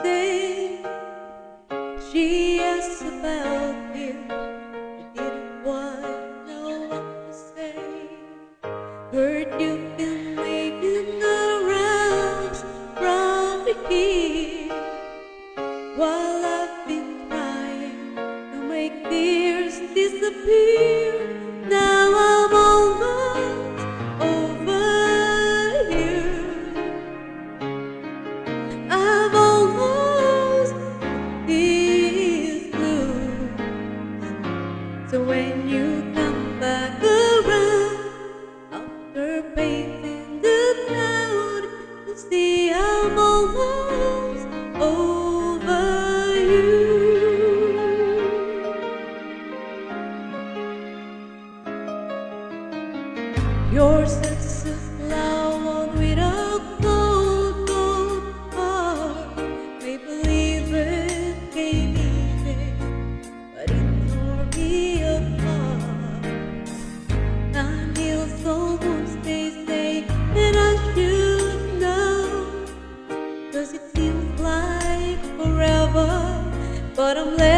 day she asked about you. I didn't want to know what to say. Heard you've been making the rounds round here, while I've been trying to make tears disappear. Now I'm almost over you. I've almost these blues. So when you come back around, after painting the town, you'll see I'm almost over you. You're such a flower with a cold, cold heart. May believe it came easy, but it tore me apart. Time heals all wounds, they say, and I should know, 'cause it seems like forever, but I'm left